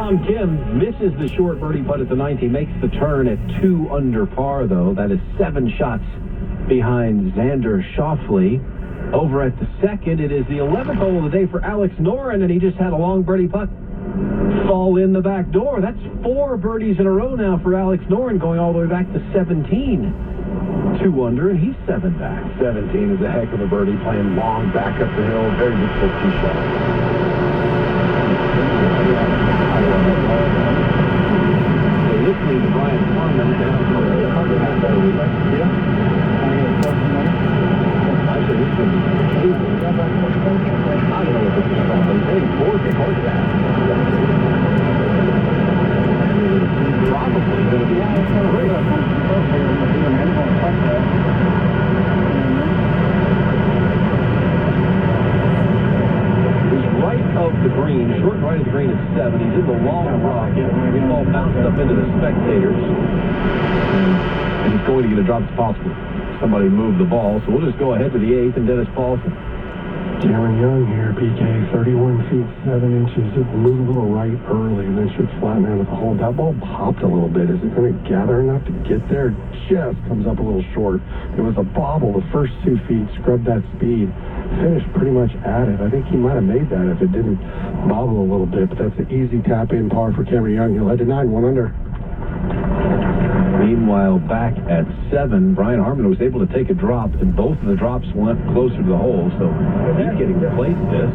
Tom Kim misses the short birdie putt at the 9th. He makes the turn at 2 under par, though. That is 7 shots behind Xander Schauffele. Over at the 2nd, it is the 11th hole of the day for Alex Noren, and he just had a long birdie putt fall in the back door. That's 4 birdies in a row now for Alex Noren, going all the way back to 17. 2 under, and he's 7 back. 17 is a heck of a birdie, playing long back up the hill. Very difficult tee shot. So listening to Brian Harmon down for a couple half of the week. Yeah. Actually, this is going to be crazy. I don't know what this is from, but he's heading towards the course path. Probably going to be great. He's right of the green, short right of the green at 7. He's in the long rock. The ball bounced up into the spectators. And he's going to get a drop as possible. Somebody moved the ball, so we'll just go ahead to the 8th and Dennis Paulson. Cameron Young here, PK, 31 feet 7 inches. It moved a little right early and then should flatten out at the hole. That ball popped a little bit. Is it going to gather enough to get there? Just comes up a little short. It was a bobble the first 2 feet, scrubbed that speed, finished pretty much at it. I think he might have made that if it didn't bobble a little bit, but that's an easy tap-in par for Cameron Young. He'll head to 9, 1 under. Meanwhile, back at 7, Brian Harmon was able to take a drop, and both of the drops went closer to the hole, so he's getting to place this.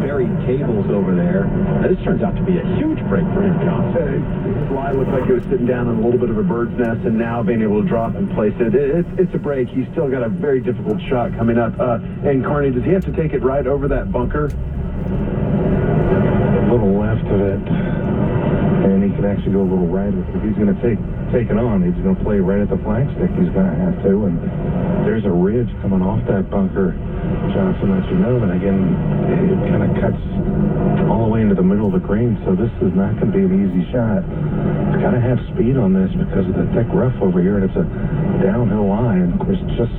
Buried cables over there. Now, this turns out to be a huge break for him, John. His lie looked like it was sitting down in a little bit of a bird's nest, and now being able to drop and place it. It's a break. He's still got a very difficult shot coming up. And Carney, does he have to take it right over that bunker? A little left of it. And he can actually go a little right. If he's going to take it on, he's going to play right at the flagstick. He's going to have to. And there's a ridge coming off that bunker. Johnson lets you know. And again, it kind of cuts all the way into the middle of the green. So this is not going to be an easy shot. He's got to have speed on this because of the thick rough over here. And it's a downhill line. Of course, just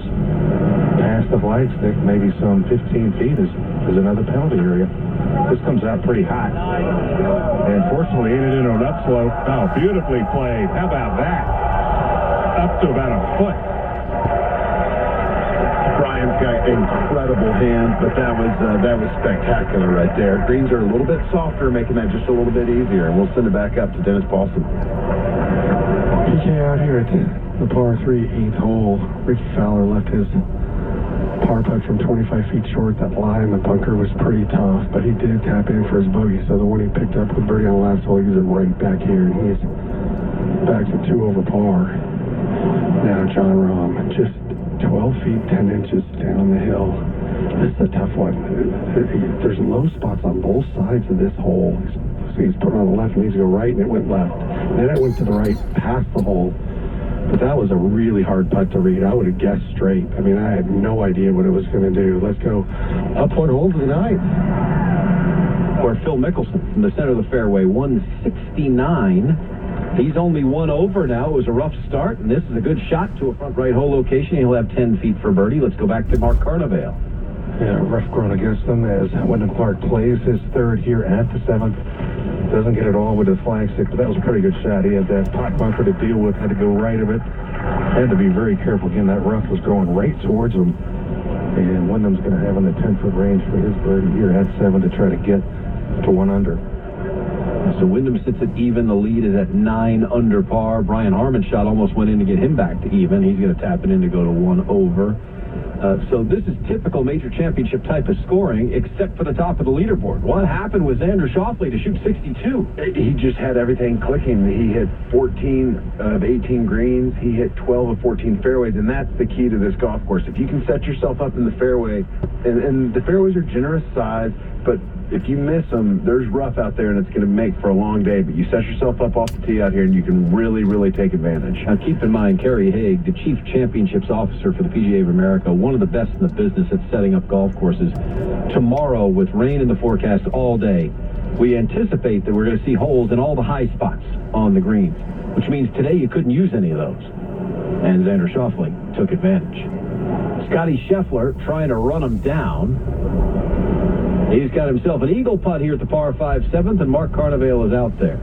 past the flagstick, maybe some 15 feet is another penalty area. This comes out pretty hot. And fortunately, ain't it into an upslope. Oh, beautifully played. How about that? Up to about a foot. Brian's got incredible hands, but that was spectacular right there. Greens are a little bit softer, making that just a little bit easier. And we'll send it back up to Dennis Paulson. PK out here at the par 3 8th hole. Ricky Fowler left his par putt from 25 feet short. That lie in the bunker was pretty tough, but he did tap in for his bogey. So the one he picked up with birdie on the last hole, he's right back here, and he's back to 2 over par. Now John Rahm, just 12 feet 10 inches down the hill. This is a tough one. There's low spots on both sides of this hole. So he's put it on the left, and needs to go right, and it went left. Then it went to the right, past the hole. But that was a really hard putt to read. I would have guessed straight. I mean, I had no idea what it was going to do. Let's go up 1 hole to the 9th. Where Phil Mickelson from the center of the fairway, 169. He's only 1 over now. It was a rough start, and this is a good shot to a front right hole location. He'll have 10 feet for birdie. Let's go back to Mark Carnevale. Yeah, rough ground against them as Wyndham Clark plays his 3rd here at the 7th. Doesn't get it all with the flagstick, but that was a pretty good shot. He had that pot bunker to deal with, had to go right of it. Had to be very careful. Again, that rough was going right towards him. And Wyndham's going to have in the 10-foot range for his birdie here at 7 to try to get to 1 under. So Wyndham sits at even. The lead is at 9 under par. Brian Harmon's shot almost went in to get him back to even. He's going to tap it in to go to 1 over. So this is typical major championship type of scoring, except for the top of the leaderboard. What happened with Xander Schauffele to shoot 62? He just had everything clicking. He hit 14 of 18 greens. He hit 12 of 14 fairways, and that's the key to this golf course. If you can set yourself up in the fairway, and the fairways are generous size, but if you miss them, there's rough out there, and it's going to make for a long day. But you set yourself up off the tee out here, and you can really, really take advantage. Now, keep in mind, Kerry Haig, the Chief Championships Officer for the PGA of America, one of the best in the business at setting up golf courses. Tomorrow, with rain in the forecast all day, we anticipate that we're going to see holes in all the high spots on the greens, which means today you couldn't use any of those. And Xander Schauffele took advantage. Scotty Scheffler trying to run him down. He's got himself an eagle putt here at the par 5 7th, and Mark Carnevale is out there.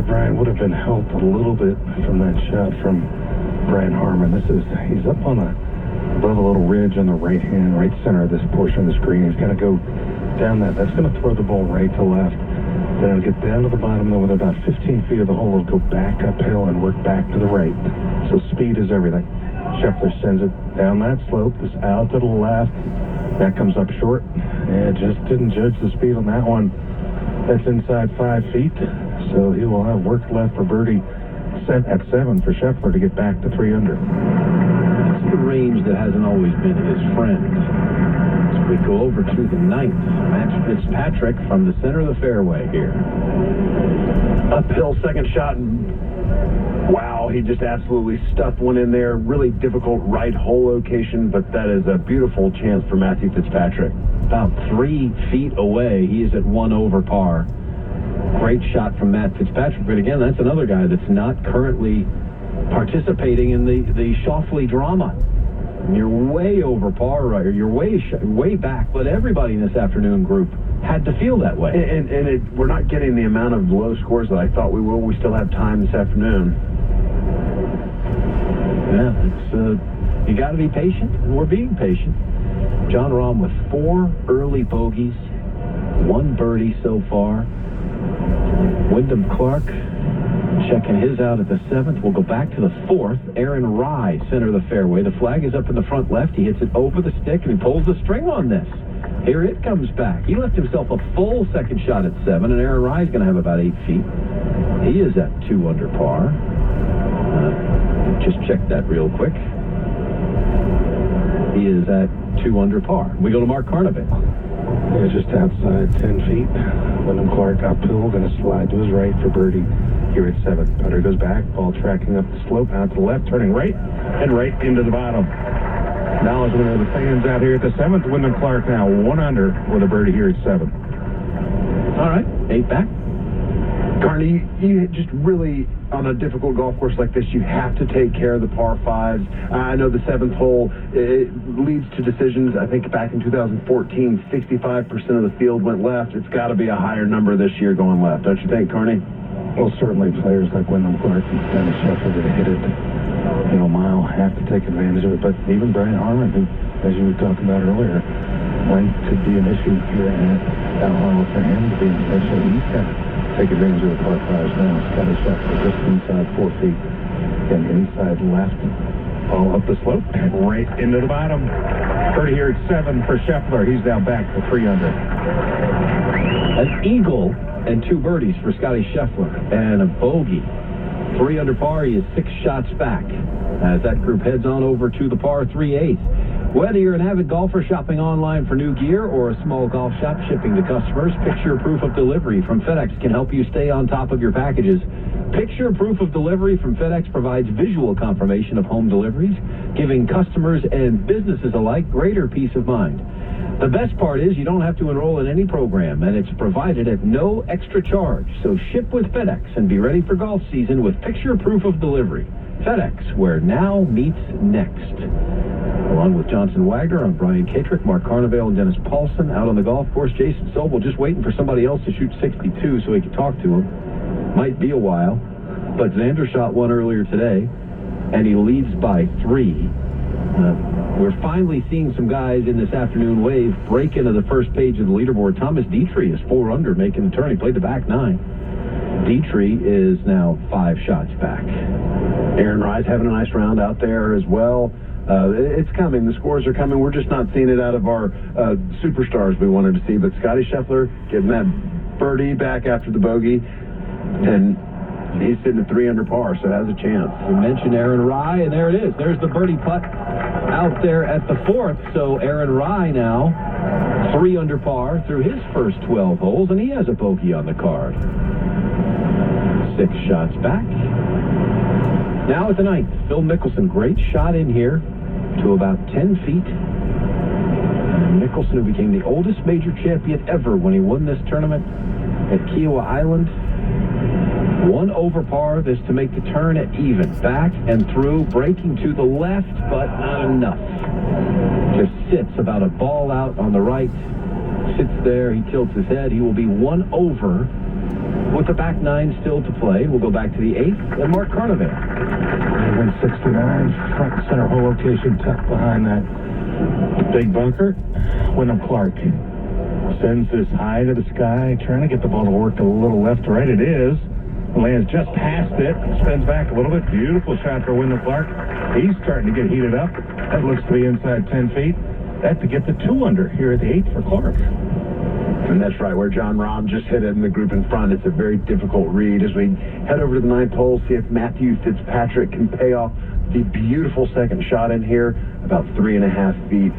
Brian would have been helped a little bit from that shot from Brian Harmon. He's up on above a little ridge on the right center of this portion of the screen. He's got to go down that. That's going to throw the ball right to left. Then it'll get down to the bottom, and with about 15 feet of the hole, it'll go back uphill and work back to the right. So speed is everything. Scheffler sends it down that slope. It's out to the left. That comes up short. Yeah, just didn't judge the speed on that one. That's inside 5 feet. So he will have work left for birdie set at 7 for Scheffler to get back to 3 under. That's the range that hasn't always been his friend. As we go over to the 9th, Matt Fitzpatrick from the center of the fairway here. Uphill second shot, and wow, he just absolutely stuffed one in there. Really difficult right hole location, but that is a beautiful chance for Matthew Fitzpatrick. About 3 feet away, he is at 1 over par. Great shot from Matt Fitzpatrick, but again, that's another guy that's not currently participating in the Shoffley drama. And you're way over par, right? You're way back, but everybody in this afternoon group had to feel that way. And we're not getting the amount of low scores that I thought we will. We still have time this afternoon. Yeah, you got to be patient, and we're being patient. John Rahm with 4 early bogeys, 1 birdie so far. Wyndham Clark checking his out at the 7th. We'll go back to the 4th. Aaron Rye, center of the fairway. The flag is up in the front left. He hits it over the stick, and he pulls the string on this. Here it comes back. He left himself a full second shot at 7, and Aaron Rye is going to have about 8 feet. He is at 2 under par. Just check that real quick. He is at 2 under par. We go to Mark Carnevale. Yeah, just outside 10 feet. Wyndham Clark uphill, going to slide to his right for birdie here at 7. Putter goes back, ball tracking up the slope, out to the left, turning right, and right into the bottom. Acknowledgement of the fans out here at the 7th. Wyndham Clark now 1 under with a birdie here at 7. All right, 8 back. Carney, you just really, on a difficult golf course like this, you have to take care of the par 5s. I know the 7th hole, it leads to decisions. I think back in 2014, 65% of the field went left. It's got to be a higher number this year going left, don't you think, Carney? Well, certainly players like Wyndham Clark and Stanley Scheffler that hit it, a mile, have to take advantage of it. But even Brian Harmon, who, as you were talking about earlier, length could be an issue here at Valhalla for him to be intentional. He's got to take advantage of the par 5s now. Scotty Scheffler just inside 4 feet. And inside left, all up the slope, and right into the bottom. Birdie here at 7 for Scheffler. He's now back to 3 under. An eagle and 2 birdies for Scotty Scheffler, and a bogey. 3 under par, he is 6 shots back as that group heads on over to the par 3/8. Whether you're an avid golfer shopping online for new gear or a small golf shop shipping to customers, Picture Proof of Delivery from FedEx can help you stay on top of your packages. Picture Proof of Delivery from FedEx provides visual confirmation of home deliveries, giving customers and businesses alike greater peace of mind. The best part is you don't have to enroll in any program, and it's provided at no extra charge. So ship with FedEx and be ready for golf season with Picture Proof of Delivery. FedEx, where now meets next. Along with Johnson Wagner, I'm Brian Katrick, Mark Carnevale, and Dennis Paulson out on the golf course. Jason Sobel just waiting for somebody else to shoot 62 so he can talk to him. Might be a while, but Xander shot 1 earlier today, and he leads by 3. We're finally seeing some guys in this afternoon wave break into the first page of the leaderboard. Thomas Dietrich is 4 under, making the turn. He played the back 9. Dietrich is now 5 shots back. Aaron Rye's having a nice round out there as well. It's coming. The scores are coming. We're just not seeing it out of our superstars we wanted to see. But Scotty Scheffler getting that birdie back after the bogey, and he's sitting at 3 under par, so has a chance. We mentioned Aaron Rye, and there it is. There's the birdie putt out there at the 4th. So Aaron Rye now 3 under par through his first 12 holes, and he has a bogey on the card. 6 shots back. Now at the 9th, Phil Mickelson, great shot in here to about 10 feet. And Mickelson, who became the oldest major champion ever when he won this tournament at Kiowa Island. 1 over par, this to make the turn at even. Back and through, breaking to the left, but not enough. Just sits about a ball out on the right. sits there, he tilts his head. He will be one over with the back nine still to play. We'll go back to the 8th and Mark Carnevale. 169, front and center hole location, tucked behind that big bunker. Wyndham Clark sends this high to the sky, trying to get the ball to work a little left to right. It is. Lands just past it, spins back a little bit. Beautiful shot for Wyndham Clark. He's starting to get heated up. That looks to be inside 10 feet. That's to get the 2 under here at the 8th for Clark. And that's right, where John Rahm just hit it in the group in front. It's a very difficult read as we head over to the 9th hole, see if Matthew Fitzpatrick can pay off the beautiful second shot in here, about 3.5 feet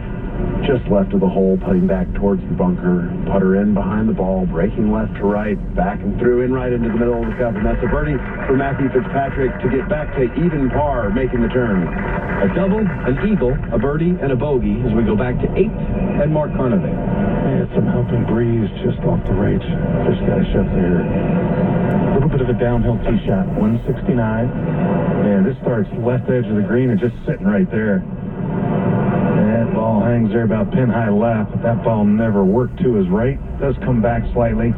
just left of the hole, putting back towards the bunker. Putter in behind the ball, breaking left to right, back and through, in right into the middle of the cup. And that's a birdie for Matthew Fitzpatrick to get back to even par, making the turn. A double, an eagle, a birdie, and a bogey as we go back to 8th and Mark Carnevale. They had some helping breeze just off the right. Fish got a shot there. A little bit of a downhill tee shot, 169. Man, this starts left edge of the green and just sitting right there. That ball hangs there about pin high left, but that ball never worked to his right. Does come back slightly.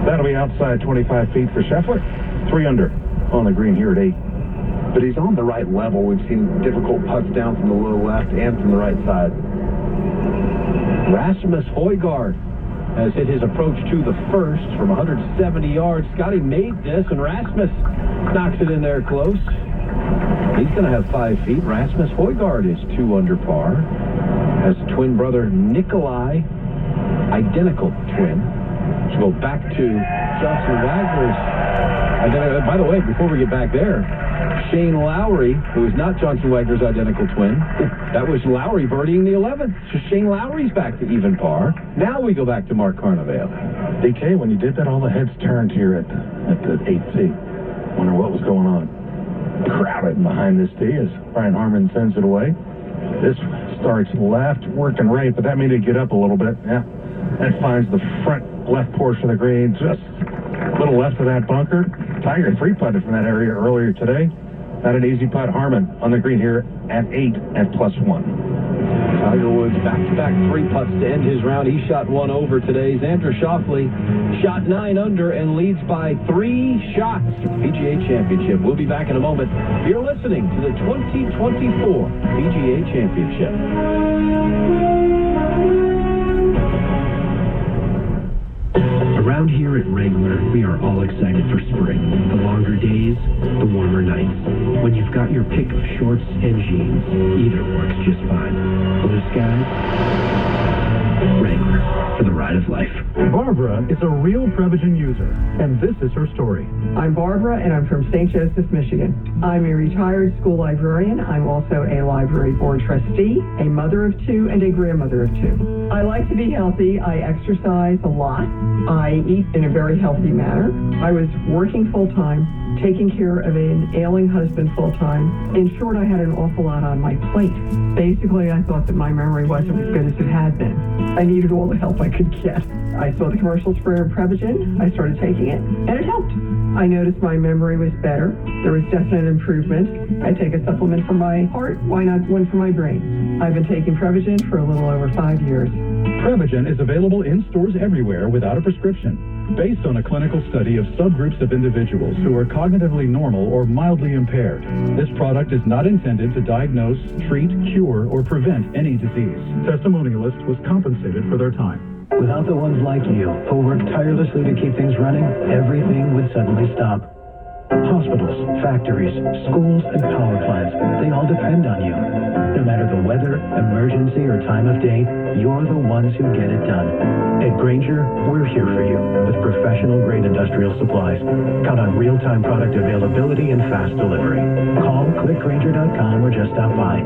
That'll be outside 25 feet for Scheffler. 3 under on the green here at 8. But he's on the right level. We've seen difficult putts down from the low left and from the right side. Rasmus Højgaard has hit his approach to the first from 170 yards. Scotty made this, and Rasmus knocks it in there close. He's going to have 5 feet. Rasmus Højgaard is 2 under par. Has twin brother Nikolai, identical twin. Let's go back to Johnson Wagner's. By the way, before we get back there, Shane Lowry, who is not Johnson Wagner's identical twin, that was Lowry birdieing the 11th. So Shane Lowry's back to even par. Now we go back to Mark Carnevale. DK, when you did that, all the heads turned here at the 8th tee. Wonder what was going on. Crowded behind this tee as Brian Harmon sends it away. This starts left, working right, but that made it get up a little bit. Yeah, that finds the front left portion of the green, just a little left of that bunker. Tiger 3-putted from that area earlier today. Not an easy putt. Harmon on the green here at 8 at +1. Tiger Woods back-to-back 3 putts to end his round. He shot 1 over today. Xander Schauffele shot 9 under and leads by 3 shots. PGA Championship. We'll be back in a moment. You're listening to the 2024 PGA Championship. Around here at Wrangler, we are all excited for spring. The longer days, the warmer nights. When you've got your pick of shorts and jeans, either works just fine. Blue skies, Wrangler, for the ride of life. Barbara is a real Prevagen user, and this is her story. I'm Barbara, and I'm from St. Joseph, Michigan. I'm a retired school librarian. I'm also a library board trustee, a mother of 2, and a grandmother of 2. I like to be healthy. I exercise a lot. I eat in a very healthy manner. I was working full-time, taking care of an ailing husband full-time. In short, I had an awful lot on my plate. Basically, I thought that my memory wasn't as good as it had been. I needed all the help I could get. I saw the commercials for Prevagen. I started taking it, and it helped. I noticed my memory was better. There was definite improvement. I take a supplement for my heart. Why not one for my brain? I've been taking Prevagen for a little over 5 years. Prevagen is available in stores everywhere without a prescription. Based on a clinical study of subgroups of individuals who are cognitively normal or mildly impaired, this product is not intended to diagnose, treat, cure, or prevent any disease. Testimonialists was compensated for their time. Without the ones like you, who work tirelessly to keep things running, everything would suddenly stop. Hospitals, factories, schools, and power plants, they all depend on you. No matter the weather, emergency, or time of day, you're the ones who get it done. At Grainger, we're here for you with professional-grade industrial supplies. Count on real-time product availability and fast delivery. Call, click Grainger.com, or just stop by.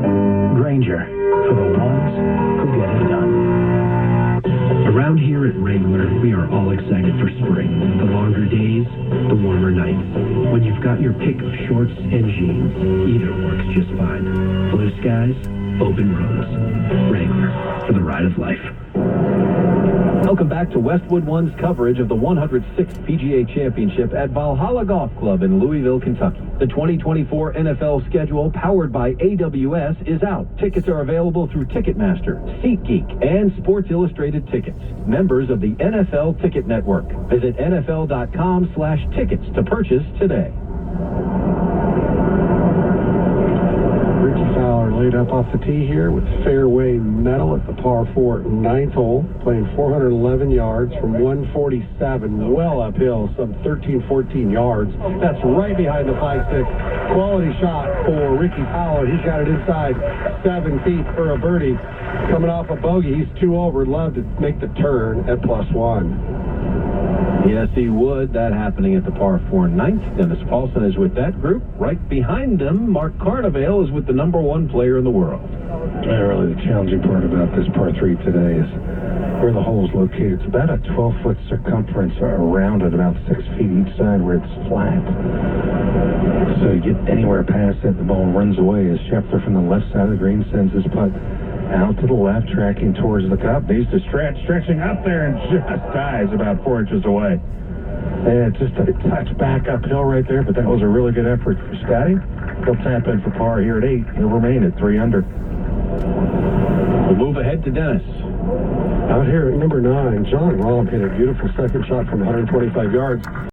Grainger, for the ones who get it done. Around here at Wrangler, we are all excited for spring. The longer days, the warmer nights. When you've got your pick of shorts and jeans, either works just fine. Blue skies, open roads. Wrangler, for the ride of life. Welcome back to Westwood One's coverage of the 106th PGA Championship at Valhalla Golf Club in Louisville, Kentucky. The 2024 NFL schedule, powered by AWS, is out. Tickets are available through Ticketmaster, SeatGeek, and Sports Illustrated Tickets, members of the NFL Ticket Network. Visit NFL.com/tickets to purchase today. Laid up off the tee here with fairway metal at the par 4 ninth hole, playing 411 yards from 147, well uphill, some 13-14 yards. That's right behind the 5-6. Quality shot for Ricky Fowler. He's got it inside 7 feet for a birdie. Coming off a bogey, he's 2 over. Love to make the turn at +1. Yes, he would. That happening at the par 4 ninth. Dennis Paulson is with that group. Right behind him, Mark Carnevale is with the #1 player in the world. Really, the challenging part about this par 3 today is where the hole is located. It's about a 12-foot circumference around it, about 6 feet each side where it's flat. So you get anywhere past it, the ball runs away as Scheffler from the left side of the green sends his putt out to the left, tracking towards the cup. Needs to stretching up there, and just dies about 4 inches away. And just a touch back uphill right there, but that was a really good effort for Scotty. He'll tap in for par here at 8. He'll remain at 3 under. We'll move ahead to Dennis. Out here at number 9, John Rahm hit a beautiful second shot from 125 yards.